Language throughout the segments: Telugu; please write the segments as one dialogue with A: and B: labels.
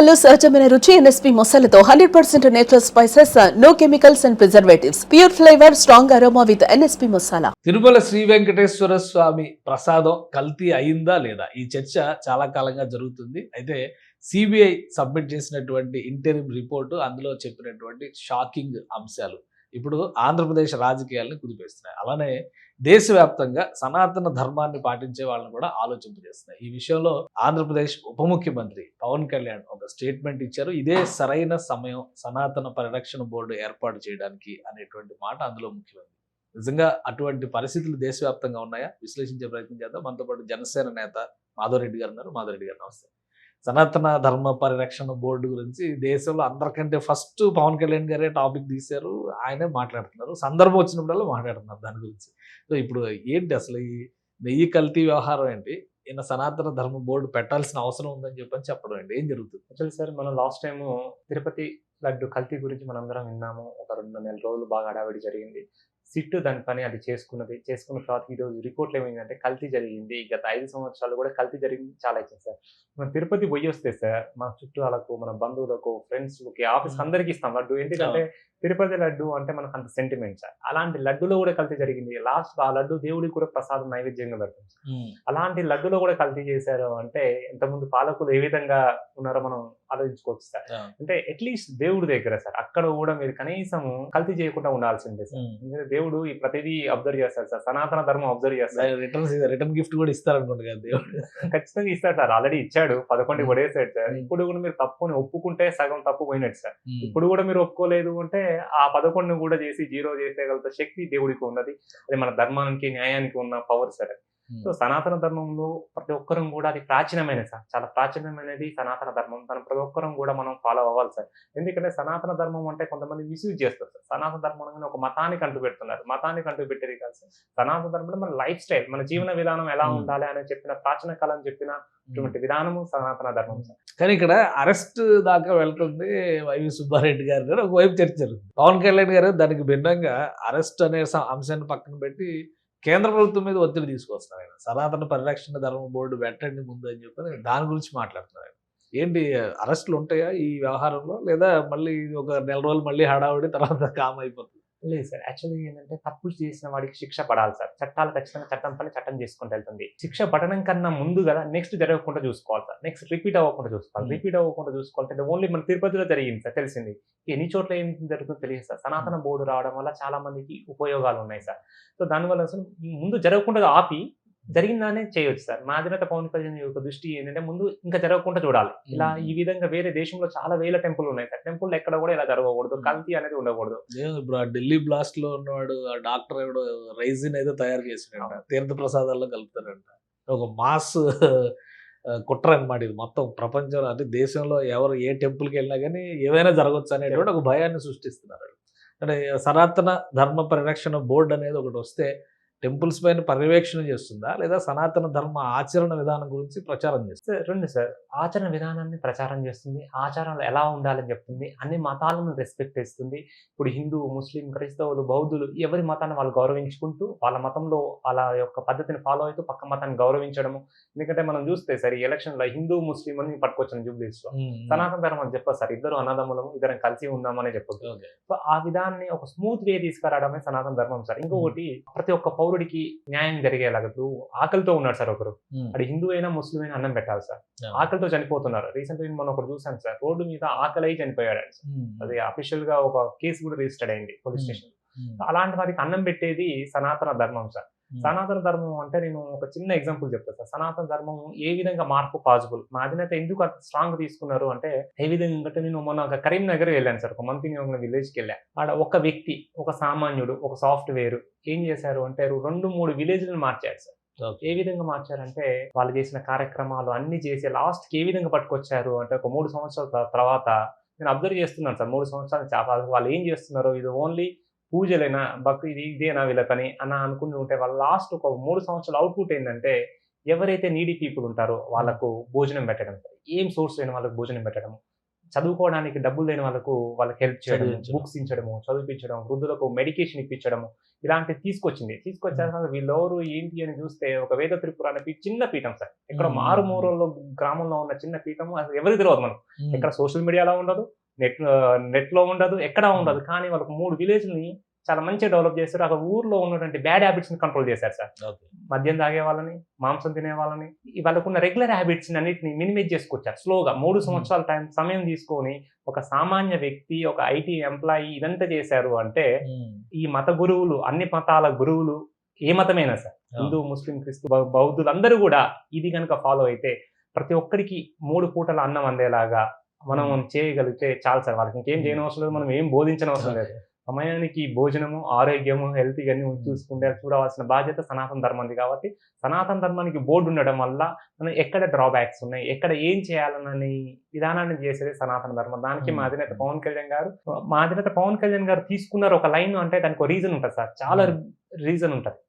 A: మసాలాలో సహజమైన రుచి ఎన్ఎస్పి మసాలాతో 100% natural spices, no chemicals and preservatives, pure flavour, strong aroma with NSP masala.
B: Tirumala Shri Venkateswara Swami ప్రసాదం కల్తీ అయిందా లేదా ఈ చర్చ చాలా కాలంగా జరుగుతుంది. అయితే సిబిఐ సబ్మిట్ చేసినటువంటి ఇంటరిమ్ రిపోర్టు అందులో చెప్పినటువంటి షాకింగ్ అంశాలు ఇప్పుడు ఆంధ్రప్రదేశ్ రాజకీయాలను కుదిపేస్తున్నాయి. అలానే దేశవ్యాప్తంగా సనాతన ధర్మాన్ని పాటించే వాళ్ళని కూడా ఆలోచింపజేస్తున్నాయి. ఈ విషయంలో ఆంధ్రప్రదేశ్ ఉప ముఖ్యమంత్రి పవన్ కళ్యాణ్ ఒక స్టేట్మెంట్ ఇచ్చారు. ఇదే సరైన సమయం సనాతన పరిరక్షణ బోర్డు ఏర్పాటు చేయడానికి అనేటువంటి మాట అందులో ముఖ్యమైనది. నిజంగా అటువంటి పరిస్థితులు దేశవ్యాప్తంగా ఉన్నాయా? విశ్లేషించే ప్రయత్నం చేద్దాం. మనతో పాటు జనసేన నేత మాధవరెడ్డి గారు ఉన్నారు. మాధవరెడ్డి గారు నమస్తే. సనాతన ధర్మ పరిరక్షణ బోర్డు గురించి దేశంలో అందరికంటే ఫస్ట్ పవన్ కళ్యాణ్ గారే టాపిక్ తీశారు. ఆయనే మాట్లాడుతున్నారు. సందర్భం వచ్చినప్పుడల్లా మాట్లాడుతున్నారు దాని గురించి. సో ఇప్పుడు ఏంటి అసలు ఈ నెయ్యి కల్తీ వ్యవహారం ఏంటి? ఈయన సనాతన ధర్మ బోర్డు పెట్టాల్సిన అవసరం ఉందని చెప్పడం ఏంటి? ఏం జరుగుతుంది?
C: యాక్చువల్లీ సార్ మనం లాస్ట్ టైము తిరుపతి లడ్డు కల్తీ గురించి మనందరం విన్నాము. ఒక 2 నెలల రోజులు బాగా హడావిడి జరిగింది. సిట్ దాని పని అది చేసుకున్నది. చేసుకున్న తర్వాత ఈరోజు రిపోర్ట్‌లో ఏమైందంటే కల్తీ జరిగింది. గత 5 సంవత్సరాలు కూడా కల్తీ జరిగింది చాలా ఇచ్చింది సార్. మనం తిరుపతి పోయొస్తే సార్ మన చుట్టాలకు, మన బంధువులకు, ఫ్రెండ్స్‌కి, ఆఫీస్‌కి అందరికి ఇస్తాం లడ్డు. ఎందుకంటే తిరుపతి లడ్డు అంటే మనకు అంత సెంటిమెంట్ సార్. అలాంటి లడ్డులో కూడా కల్తీ జరిగింది. లాస్ట్ ఆ లడ్డు దేవుడికి కూడా ప్రసాదం నైవేద్యంగా పెడతాం సార్. అలాంటి లడ్డులో కూడా కల్తీ చేశారు అంటే ఇంతకుముందు పాలకులు ఏ విధంగా ఉన్నారో మనం ఆలోచించుకోవచ్చు సార్. అంటే అట్లీస్ట్ దేవుడి దగ్గర సార్ అక్కడ కూడా మీరు కనీసం కల్తీ చేయకుండా ఉండాల్సిందే సార్. ఎందుకంటే దేవుడు ఈ ప్రతిదీ అబ్జర్వ్ చేస్తాడు సార్. సనాతన ధర్మం అబ్జర్వ్ చేస్తాడు.
B: రిటర్న్ గిఫ్ట్ కూడా ఇస్తారనుకోండి కదా దేవుడు.
C: ఖచ్చితంగా ఇస్తాడు సార్. ఆల్రెడీ ఇచ్చాడు. 11 పడేసాడు సార్. ఇప్పుడు కూడా మీరు తప్పుని ఒప్పుకుంటే సగం తప్పు పోయినట్టు సార్. ఇప్పుడు కూడా మీరు ఒప్పుకోలేదు అంటే ఆ 11 కూడా చేసి 0 చేసేయగల శక్తి దేవుడికి ఉన్నది. అది మన ధర్మానికి, న్యాయానికి ఉన్న పవర్ సార్. సో సనాతన ధర్మంలో ప్రతి ఒక్కరం కూడా అది ప్రాచీనమైనది సార్. చాలా ప్రాచీనమైనది సనాతన ధర్మం. దాని ప్రతి ఒక్కరం కూడా మనం ఫాలో అవ్వాలి సార్. ఎందుకంటే సనాతన ధర్మం అంటే కొంతమంది మిస్యూజ్ చేస్తారు సార్. సనాతన ధర్మం అనేది ఒక మతానికి అంటు పెడుతున్నారు. మతానికి అంటు పెట్టేది కాదు సార్. సనాతన ధర్మం మన లైఫ్ స్టైల్, మన జీవన విధానం ఎలా ఉండాలి అని చెప్పిన ప్రాచీన కాలం చెప్పిన విధానము సనాతన ధర్మం సార్.
B: కానీ ఇక్కడ అరెస్ట్ దాకా వెళ్తుంది వైవి సుబ్బారెడ్డి గారు ఒకవైపు చర్చ జరుగుతుంది. పవన్ కళ్యాణ్ గారు దానికి భిన్నంగా అరెస్ట్ అనే అంశాన్ని పక్కన పెట్టి కేంద్ర ప్రభుత్వం మీద ఒత్తిడి తీసుకొస్తున్నారు. ఆయన సనాతన పరిరక్షణ ధర్మ బోర్డు పెట్టండి ముందు అని చెప్పి దాని గురించి మాట్లాడుతున్నారు. ఏంటి అరెస్టులు ఉంటాయా ఈ వ్యవహారంలో, లేదా మళ్ళీ ఒక నెల రోజులు మళ్ళీ హడావుడి తర్వాత కామ్ అయిపోతుంది?
C: లేదు సార్. యాక్చువల్లీ ఏంటంటే తప్పులు చేసిన వాడికి శిక్ష పడాలి సార్. చట్టాలు ఖచ్చితంగా చట్టం పని చట్టం చేసుకుంటూ వెళ్తుంది. శిక్ష పడడం కన్నా ముందు కదా నెక్స్ట్ జరగకుండా చూసుకోవాలి సార్. నెక్స్ట్ రిపీట్ అవ్వకుండా చూసుకోవాలి. రిపీట్ అవ్వకుండా చూసుకోవాలంటే ఓన్లీ మన తిరుపతిలో జరిగింది సార్ తెలిసింది. ఎన్ని చోట్ల ఏం జరుగుతుందో తెలియదు సార్. సనాతన బోర్డు రావడం వల్ల చాలా మందికి ఉపయోగాలు ఉన్నాయి సార్. సో దానివల్ల అసలు ముందు జరగకుండా ఆపి జరిగిందానే చేయొచ్చు సార్. మా అధినేత పవన్ కళ్యాణ్ యొక్క దృష్టి ఏంటంటే ముందు ఇంకా జరగకుండా చూడాలి. ఇలా ఈ విధంగా వేరే దేశంలో చాలా వేల టెంపుల్ ఉన్నాయి సార్. టెంపుల్ ఎక్కడ కూడా ఇలా జరగకూడదు. కల్తీ అనేది ఉండకూడదు.
B: ఇప్పుడు ఆ ఢిల్లీ బ్లాస్ట్ లో ఉన్నవాడు ఆ డాక్టర్ ఎవడో రైజిన్ ఏదో తయారు చేసినాడంట, తీర్థ ప్రసాదాల్లో కలుపుతారంట. ఒక మాస్ కుట్ర అనమాట ఇది. మొత్తం ప్రపంచంలో అంటే దేశంలో ఎవరు ఏ టెంపుల్కి వెళ్ళినా కానీ ఏమైనా జరగవచ్చు అనేటువంటి ఒక భయాన్ని సృష్టిస్తున్నారు. అంటే సనాతన ధర్మ పరిరక్షణ బోర్డు అనేది ఒకటి వస్తే టెంపుల్స్ పైన పర్యవేక్షణ చేస్తుందా, లేదా సనాతన ధర్మ ఆచరణ విధానం గురించి ప్రచారం చేస్తుంది?
C: రెండు సార్. ఆచరణ విధానాన్ని ప్రచారం చేస్తుంది. ఆచారాలు ఎలా ఉండాలని చెప్తుంది. అన్ని మతాలను రెస్పెక్ట్ ఇస్తుంది. ఇప్పుడు హిందూ, ముస్లిం, క్రైస్తవులు, బౌద్ధులు ఎవరి మతాన్ని వాళ్ళు గౌరవించుకుంటూ వాళ్ళ మతంలో వాళ్ళ యొక్క పద్ధతిని ఫాలో అవుతూ పక్క మతాన్ని గౌరవించడము. ఎందుకంటే మనం చూస్తే సార్ ఈ ఎలక్షన్ లో హిందూ, ముస్లిం అని పట్టుకొచ్చాను జూబ్లీస్ లో. సనాతన ధర్మం అని చెప్పదు సార్. ఇద్దరు అన్నదమ్ములము, ఇద్దరం కలిసి ఉందామని చెప్పొచ్చు. సో ఆ విధాన్ని ఒక స్మూత్ వే తీసుకురావడమే సనాతన ధర్మం సార్. ఇంకొకటి ప్రతి ఒక్క పౌరుడికి న్యాయం జరిగేలాగా. ఇప్పుడు ఆకలితో ఉన్నాడు సార్ ఒకరు. అది హిందూ అయినా ముస్లిం అయినా అన్నం పెట్టాలి సార్. ఆకలితో చనిపోతున్నారు. రీసెంట్ మనం ఒకటి చూసాను సార్. రోడ్డు మీద ఆకలి అయి చనిపోయాడు సార్. అది అఫీషియల్ గా ఒక కేసు కూడా రిజిస్టర్డ్ అయింది పోలీస్ స్టేషన్. అలాంటి వారికి అన్నం పెట్టేది సనాతన ధర్మం సార్. సనాతన ధర్మం అంటే నేను ఒక చిన్న ఎగ్జాంపుల్ చెప్తాను సార్. సనాతన ధర్మం ఏ విధంగా మార్పు పాసిబుల్, మా అధినేత ఎందుకు అంత స్ట్రాంగ్ తీసుకున్నారు అంటే ఏ విధంగా అంటే నేను మొన్న ఒక కరీంనగర్ వెళ్ళాను సార్. ఒక మంత్రి విలేజ్కి వెళ్ళాను. ఆడ ఒక వ్యక్తి, ఒక సామాన్యుడు, ఒక సాఫ్ట్వేర్ ఏం చేశారు అంటే 2-3 విలేజ్లను మార్చారు సార్. ఏ విధంగా మార్చారంటే వాళ్ళు చేసిన కార్యక్రమాలు అన్ని చేసి లాస్ట్ కి ఏ విధంగా పట్టుకొచ్చారు అంటే ఒక 3 సంవత్సరాల తర్వాత నేను అబ్జర్వ్ చేస్తున్నాను సార్. 3 సంవత్సరాల వాళ్ళు ఏం చేస్తున్నారు, ఇది ఓన్లీ పూజలైనా భక్తి ఇదేనా వీళ్ళ పని అని అనుకుంటూ ఉంటే వాళ్ళ లాస్ట్ ఒక 3 సంవత్సరాల అవుట్పుట్ ఏంటంటే ఎవరైతే నీడీ పీపుల్ ఉంటారో వాళ్ళకు భోజనం పెట్టడం, ఏం సోర్స్ అయిన వాళ్ళకి భోజనం పెట్టడం, చదువుకోవడానికి డబ్బులు లేని వాళ్ళకి హెల్ప్ చేయడం,
B: చదివించడం.
C: బుక్స్ ఇచ్చడము, చదివించడం, వృద్ధులకు మెడికేషన్ ఇప్పించడము ఇలాంటివి తీసుకొచ్చాక వీళ్ళెవరు ఏంటి అని చూస్తే ఒక వేద త్రిపుర అనే చిన్న పీఠం సార్. ఇక్కడ మారుమూలలో గ్రామంలో ఉన్న చిన్న పీఠము అసలు ఎవరికి తెలియదు మనకు. ఇక్కడ సోషల్ మీడియాలో ఉండదు, నెట్ లో ఉండదు, ఎక్కడా ఉండదు. కానీ వాళ్ళకు 3 విలేజ్ని చాలా మంచిగా డెవలప్ చేస్తారు. అక్కడ ఊర్లో ఉన్నటువంటి బ్యాడ్ హ్యాబిట్స్ ని కంట్రోల్ చేశారు సార్. మద్యం తాగే వాళ్ళని, మాంసం తినే వాళ్ళని, వాళ్ళకున్న రెగ్యులర్ హ్యాబిట్స్ అన్నిటిని మినిమైజ్ చేసుకొచ్చారు స్లోగా. 3 సంవత్సరాల సమయం తీసుకొని ఒక సామాన్య వ్యక్తి, ఒక ఐటీ ఎంప్లాయీ ఇదంతా చేశారు అంటే ఈ మత గురువులు, అన్ని మతాల గురువులు, ఏ మతమైనా సార్, హిందూ, ముస్లిం, క్రిస్తు, బౌద్ధులు అందరూ కూడా ఇది కనుక ఫాలో అయితే ప్రతి ఒక్కరికి 3 పూటల అన్నం అందేలాగా మనం చేయగలిగితే చాలు సార్. వాళ్ళకి ఇంకేం చేయని అవసరం లేదు, మనం ఏం బోధించని అవసరం లేదు. సమయానికి భోజనము, ఆరోగ్యము, హెల్త్ ఇవన్నీ చూడవలసిన బాధ్యత సనాతన ధర్మంది. కాబట్టి సనాతన ధర్మానికి బోర్డు ఉండడం వల్ల మనం ఎక్కడ డ్రాబ్యాక్స్ ఉన్నాయి, ఎక్కడ ఏం చేయాలనే విధానాన్ని చేసేది సనాతన ధర్మం. దానికి మా అధినేత పవన్ కళ్యాణ్ గారు తీసుకున్నారు ఒక లైన్ అంటే దానికి ఒక రీజన్ ఉంటుంది సార్. చాలా రీజన్ ఉంటుంది.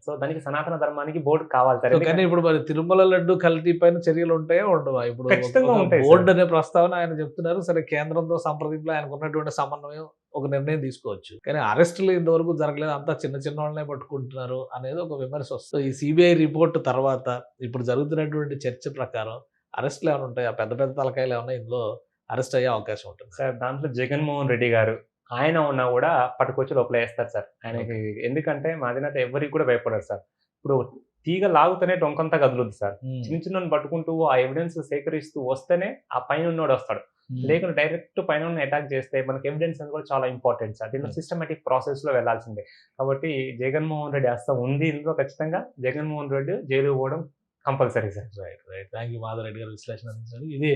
C: సో దానికి సనాతన ధర్మానికి బోర్డు కావాలి సార్.
B: కానీ ఇప్పుడు మరి తిరుమల లడ్డు కల్తీ పైన చర్యలు ఉంటాయో ఉండవా? ఇప్పుడు
C: ఖచ్చితంగా ఉంటాయి.
B: బోర్డు అనే ప్రస్తావన ఆయన చెప్తున్నారు. సరే, కేంద్రంతో సంప్రదింపులో ఆయనకు ఉన్నటువంటి సమన్వయం ఒక నిర్ణయం తీసుకోవచ్చు. కానీ అరెస్టులు ఇంతవరకు జరగలేదు, అంతా చిన్న చిన్న వాళ్ళనే పట్టుకుంటున్నారు అనేది ఒక విమర్శ వస్తుంది. ఈ సిబిఐ రిపోర్ట్ తర్వాత ఇప్పుడు జరుగుతున్నటువంటి చర్చ ప్రకారం అరెస్టులు ఏమైనా ఉంటాయా? పెద్ద పెద్ద తలకాయలు ఏమైనా ఇందులో అరెస్ట్ అయ్యే అవకాశం ఉంటుంది
C: సార్? దాంట్లో జగన్మోహన్ రెడ్డి గారు ఆయన ఉన్నా కూడా పట్టుకొచ్చి లోపల వేస్తారు సార్ ఆయనకి. ఎందుకంటే మా అధినేత ఎవరికి కూడా భయపడరు సార్. ఇప్పుడు తీగ లాగుతూనే డొంకంతా కదులుద్ది సార్. చిన్న చిన్న పట్టుకుంటూ ఆ ఎవిడెన్స్ సేకరిస్తూ వస్తేనే ఆ పైన ఉన్నోడు వస్తాడు. లేకుంటే డైరెక్ట్ పైన అటాక్ చేస్తే మనకి ఎవిడెన్స్ అనేది కూడా చాలా ఇంపార్టెంట్ సార్. దీంట్లో సిస్టమేటిక్ ప్రాసెస్ లో వెళ్లాల్సిందే. కాబట్టి జగన్మోహన్ రెడ్డి హస్తం ఉంది ఇందులో. ఖచ్చితంగా జగన్మోహన్ రెడ్డి జైలు పోవడం compulsory sir.
B: Right. Thank you Madhavareddy గారు విశ్లేషణ అందించారు. ఇది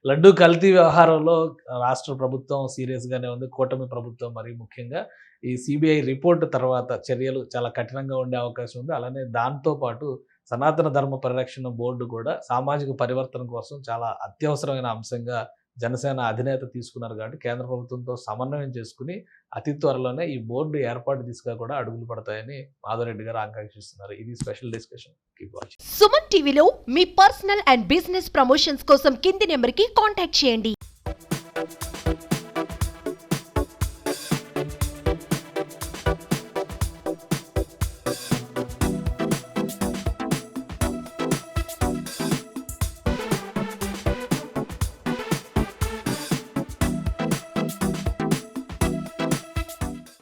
B: లడ్డు కల్తీ వ్యవహారంలో రాష్ట్ర ప్రభుత్వం సీరియస్ గానే ఉంది, కూటమి ప్రభుత్వం మరి ముఖ్యంగా. ఈ సిబిఐ రిపోర్ట్ తర్వాత చర్యలు చాలా కఠినంగా ఉండే అవకాశం ఉంది. అలానే దాంతో పాటు సనాతన ధర్మ పరిరక్షణ బోర్డు కూడా సామాజిక పరివర్తన కోసం చాలా అత్యవసరమైన అంశంగా జనసేన అధినేత తీసుకున్నారు. కాబట్టి కేంద్ర ప్రభుత్వంతో సమన్వయం చేసుకుని అతి త్వరలోనే ఈ బోర్డు ఏర్పాటు దిశగా కూడా అడుగులు పడతాయని మాధవరెడ్డి గారు ఆకాంక్షిస్తున్నారు. ఇది special discussion. Keep watching.
D: Suman టీవీలో మీ పర్సనల్ అండ్ బిజినెస్ ప్రమోషన్స్ కోసం కింది నెంబర్కి కాంటాక్ట్ చేయండి.